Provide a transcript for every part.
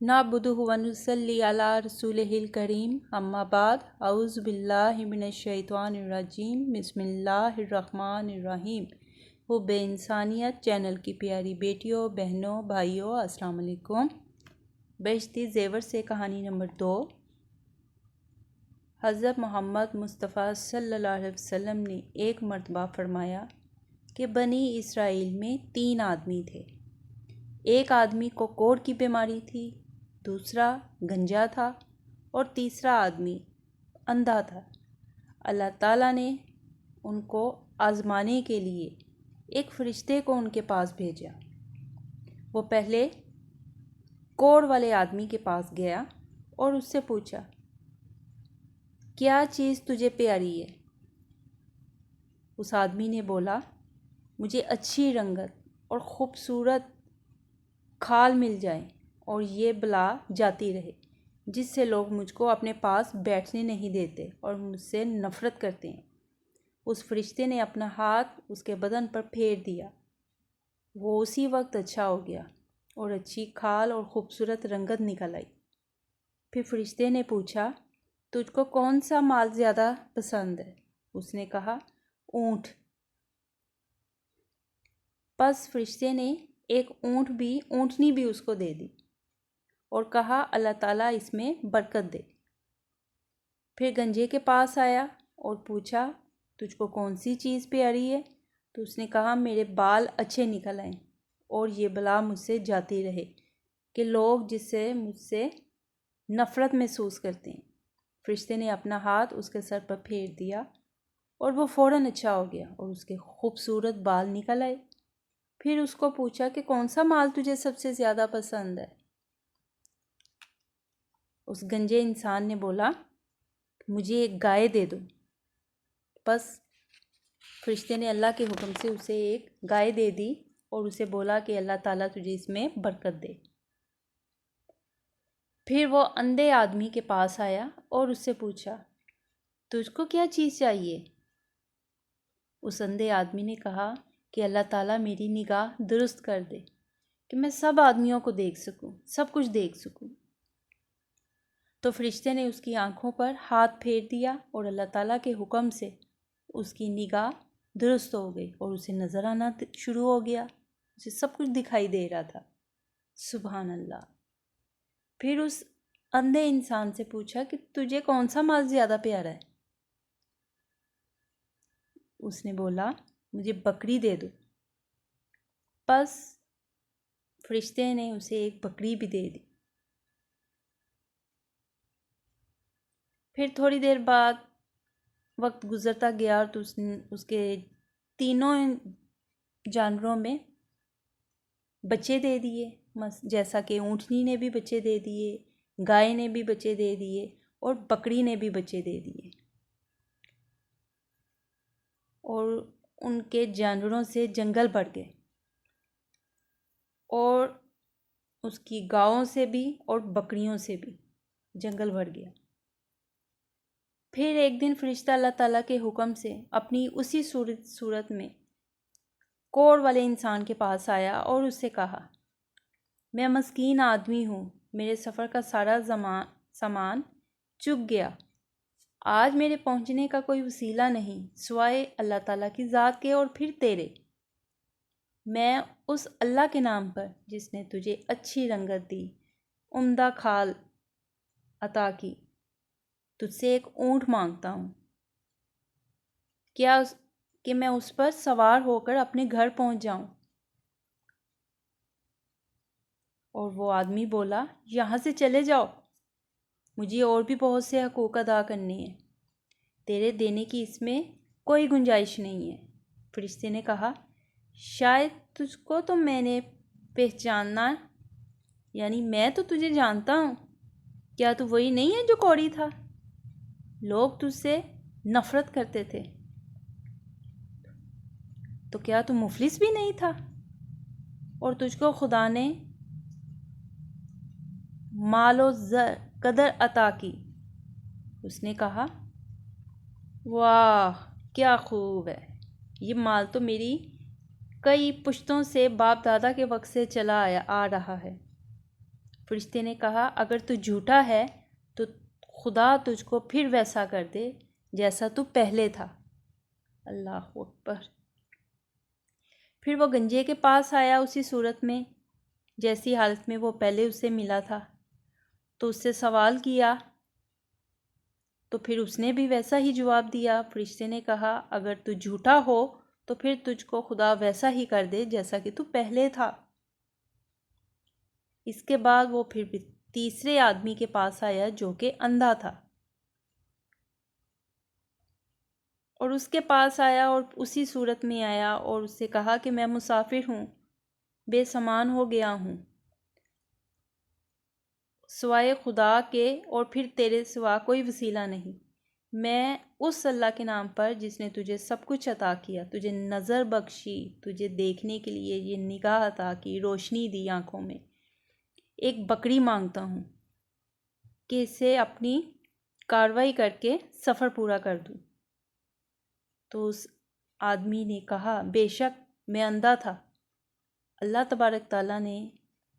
نعبدہ ونصلی علی رسولہ الکریم اما بعد اعوذ باللہ من الشیطان الرجیم بسم اللہ الرحمن الرحیم۔ وہ بے انسانیت چینل کی پیاری بیٹیوں، بہنوں، بھائیوں، السلام علیکم۔ بہشتی زیور سے کہانی نمبر 2۔ حضرت محمد مصطفیٰ صلی اللہ علیہ وسلم نے ایک مرتبہ فرمایا کہ بنی اسرائیل میں 3 آدمی تھے۔ ایک آدمی کو کوڑ کی بیماری تھی، دوسرا گنجا تھا اور تیسرا آدمی اندھا تھا۔ اللہ تعالیٰ نے ان کو آزمانے کے لیے ایک فرشتے کو ان کے پاس بھیجا۔ وہ پہلے کوڑ والے آدمی کے پاس گیا اور اس سے پوچھا، کیا چیز تجھے پیاری ہے؟ اس آدمی نے بولا، مجھے اچھی رنگت اور خوبصورت کھال مل جائے اور یہ بلا جاتی رہے جس سے لوگ مجھ کو اپنے پاس بیٹھنے نہیں دیتے اور مجھ سے نفرت کرتے ہیں۔ اس فرشتے نے اپنا ہاتھ اس کے بدن پر پھیر دیا، وہ اسی وقت اچھا ہو گیا اور اچھی کھال اور خوبصورت رنگت نکل آئی۔ پھر فرشتے نے پوچھا، تجھ کو کون سا مال زیادہ پسند ہے؟ اس نے کہا، اونٹ۔ پس فرشتے نے ایک اونٹنی بھی اس کو دے دی اور کہا، اللہ تعالیٰ اس میں برکت دے۔ پھر گنجے کے پاس آیا اور پوچھا، تجھ کو کون سی چیز پیاری ہے؟ تو اس نے کہا، میرے بال اچھے نکل آئیں اور یہ بلا مجھ سے جاتی رہے کہ لوگ مجھ سے نفرت محسوس کرتے ہیں۔ فرشتے نے اپنا ہاتھ اس کے سر پر پھیر دیا اور وہ فوراً اچھا ہو گیا اور اس کے خوبصورت بال نکل آئے۔ پھر اس کو پوچھا کہ کون سا مال تجھے سب سے زیادہ پسند ہے؟ اس گنجے انسان نے بولا، مجھے ایک گائے دے دو۔ بس فرشتے نے اللہ کے حکم سے اسے ایک گائے دے دی اور اسے بولا کہ اللہ تعالیٰ تجھے اس میں برکت دے۔ پھر وہ اندھے آدمی کے پاس آیا اور اس سے پوچھا، تجھ کو کیا چیز چاہیے؟ اس اندھے آدمی نے کہا کہ اللہ تعالیٰ میری نگاہ درست کر دے کہ میں سب آدمیوں کو دیکھ سکوں، سب کچھ دیکھ سکوں۔ تو فرشتے نے اس کی آنکھوں پر ہاتھ پھیر دیا اور اللہ تعالیٰ کے حکم سے اس کی نگاہ درست ہو گئی اور اسے نظر آنا شروع ہو گیا، اسے سب کچھ دکھائی دے رہا تھا۔ سبحان اللہ۔ پھر اس اندھے انسان سے پوچھا کہ تجھے کون سا مال زیادہ پیارا ہے؟ اس نے بولا، مجھے بکری دے دو۔ پس فرشتے نے اسے ایک بکری بھی دے دی۔ پھر تھوڑی دیر بعد وقت گزرتا گیا اور تو اس کے تینوں جانوروں میں بچے دے دیے، جیسا کہ اونٹنی نے بھی بچے دے دیے، گائے نے بھی بچے دے دیے اور بکری نے بھی بچے دے دیے، اور ان کے جانوروں سے جنگل بڑھ گئے اور اس کی گاؤں سے بھی اور بکریوں سے بھی جنگل بڑھ گیا۔ پھر ایک دن فرشتہ اللہ تعالیٰ کے حکم سے اپنی اسی صورت میں کوڑ والے انسان کے پاس آیا اور اس سے کہا، میں مسکین آدمی ہوں، میرے سفر کا سارا سامان چک گیا، آج میرے پہنچنے کا کوئی وسیلہ نہیں سوائے اللہ تعالیٰ کی ذات کے اور پھر تیرے۔ میں اس اللہ کے نام پر جس نے تجھے اچھی رنگت دی، عمدہ کھال عطا کی، تجھ سے ایک اونٹ مانگتا ہوں کہ میں اس پر سوار ہو کر اپنے گھر پہنچ جاؤں۔ اور وہ آدمی بولا، یہاں سے چلے جاؤ، مجھے اور بھی بہت سے حقوق ادا کرنے ہیں، تیرے دینے کی اس میں کوئی گنجائش نہیں ہے۔ فرشتے نے کہا، شاید تجھ کو تو میں نے پہچانا، یعنی میں تو تجھے جانتا ہوں، کیا تو وہی نہیں ہے جو کوڑی تھا؟ لوگ تجھ سے نفرت کرتے تھے، تو کیا تو مفلس بھی نہیں تھا؟ اور تجھ کو خدا نے مال و قدر عطا کی۔ اس نے کہا، واہ کیا خوب ہے، یہ مال تو میری کئی پشتوں سے باپ دادا کے وقت سے چلا آ رہا ہے۔ فرشتے نے کہا اگر تو جھوٹا ہے تو خدا تجھ کو پھر ویسا کر دے جیسا تو پہلے تھا۔ اللہ اکبر۔ پھر وہ گنجے کے پاس آیا اسی صورت میں جیسی حالت میں وہ پہلے اسے ملا تھا، تو اس سے سوال کیا تو پھر اس نے بھی ویسا ہی جواب دیا۔ فرشتے نے کہا اگر تو جھوٹا ہو تو پھر تجھ کو خدا ویسا ہی کر دے جیسا کہ تو پہلے تھا۔ اس کے بعد وہ پھر بھی تیسرے آدمی کے پاس آیا جو کہ اندھا تھا، اور اس کے پاس آیا اور اسی صورت میں آیا اور اس سے کہا کہ میں مسافر ہوں، بے سامان ہو گیا ہوں، سوائے خدا کے اور پھر تیرے سوا کوئی وسیلہ نہیں۔ میں اس اللہ کے نام پر جس نے تجھے سب کچھ عطا کیا، تجھے نظر بخشی، تجھے دیکھنے کے لیے یہ نگاہ عطا کی، روشنی دی آنکھوں میں، ایک بکری مانگتا ہوں کہ اسے اپنی کاروائی کر کے سفر پورا کر دوں۔ تو اس آدمی نے کہا بے شک میں اندھا تھا، اللہ تبارک تعالیٰ نے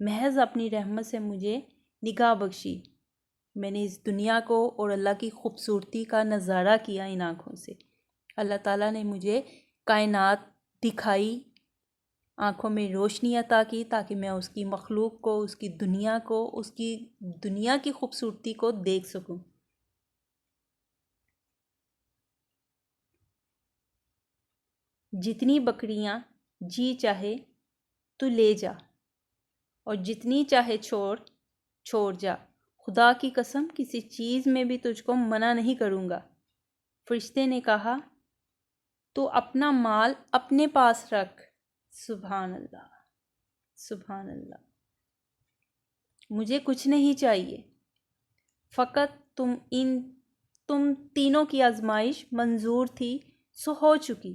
محض اپنی رحمت سے مجھے نگاہ بخشی، میں نے اس دنیا کو اور اللہ کی خوبصورتی کا نظارہ کیا ان آنکھوں سے، اللہ تعالیٰ نے مجھے کائنات دکھائی، آنکھوں میں روشنی عطا کی تاکہ میں اس کی مخلوق کو، اس کی دنیا کی خوبصورتی کو دیکھ سکوں۔ جتنی بکریاں جی چاہے تو لے جا اور جتنی چاہے چھوڑ جا، خدا کی قسم کسی چیز میں بھی تجھ کو منع نہیں کروں گا۔ فرشتے نے کہا تو اپنا مال اپنے پاس رکھ۔ سبحان اللہ، سبحان اللہ، مجھے کچھ نہیں چاہیے، فقط تم تینوں کی آزمائش منظور تھی سو ہو چکی،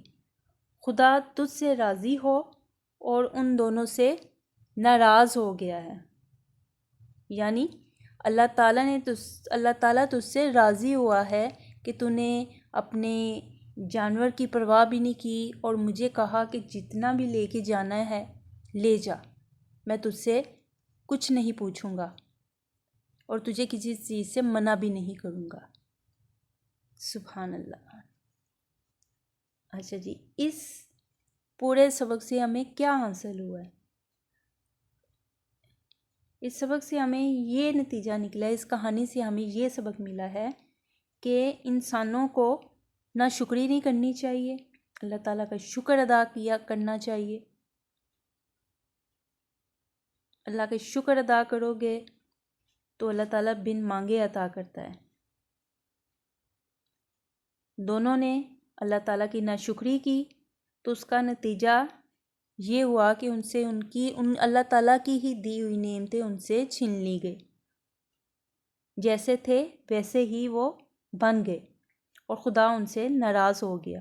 خدا تجھ سے راضی ہو اور ان دونوں سے ناراض ہو گیا ہے، یعنی اللہ تعالیٰ تجھ سے راضی ہوا ہے کہ تو نے اپنے جانور کی پرواہ بھی نہیں کی اور مجھے کہا کہ جتنا بھی لے کے جانا ہے لے جا، میں تجھ سے کچھ نہیں پوچھوں گا اور تجھے کسی چیز سے منع بھی نہیں کروں گا۔ سبحان اللہ۔ اچھا جی، اس پورے سبق سے ہمیں کیا حاصل ہوا ہے؟ اس سبق سے ہمیں یہ نتیجہ نکلا ہے، اس کہانی سے ہمیں یہ سبق ملا ہے کہ انسانوں کو ناشکری نہیں کرنی چاہیے، اللہ تعالیٰ کا شکر ادا کرنا چاہیے۔ اللہ کا شکر ادا کرو گے تو اللہ تعالیٰ بن مانگے عطا کرتا ہے۔ دونوں نے اللہ تعالیٰ کی ناشکری کی تو اس کا نتیجہ یہ ہوا کہ ان سے اللہ تعالیٰ کی ہی دی ہوئی نعمتیں ان سے چھین لی گئی، جیسے تھے ویسے ہی وہ بن گئے اور خدا ان سے ناراض ہو گیا۔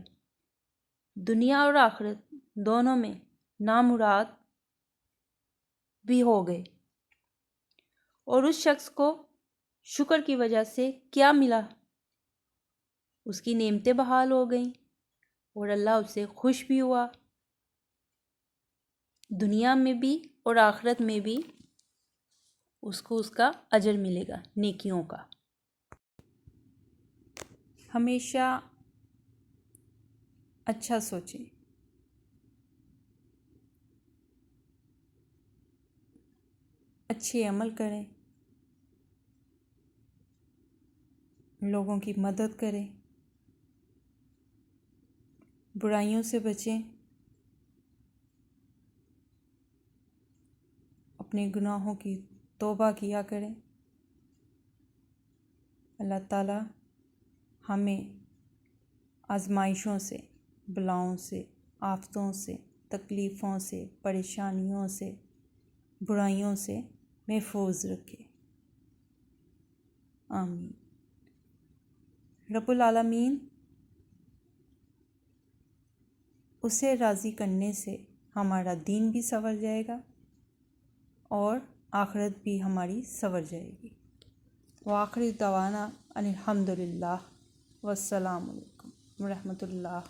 دنیا اور آخرت دونوں میں نامراد بھی ہو گئے، اور اس شخص کو شکر کی وجہ سے کیا ملا؟ اس کی نعمتیں بحال ہو گئیں اور اللہ اس سے خوش بھی ہوا، دنیا میں بھی اور آخرت میں بھی اس کو اس کا اجر ملے گا نیکیوں کا۔ ہمیشہ اچھا سوچیں، اچھے عمل کریں، لوگوں کی مدد کریں، برائیوں سے بچیں، اپنے گناہوں کی توبہ کیا کریں۔ اللہ تعالیٰ ہمیں آزمائشوں سے، بلاؤں سے، آفتوں سے، تکلیفوں سے، پریشانیوں سے، برائیوں سے محفوظ رکھے۔ آمین۔ رب العالمین اسے راضی کرنے سے ہمارا دین بھی سنور جائے گا اور آخرت بھی ہماری سنور جائے گی۔ وآخر دعوانا ان الحمد للہ، والسلام علیکم ورحمۃ اللہ۔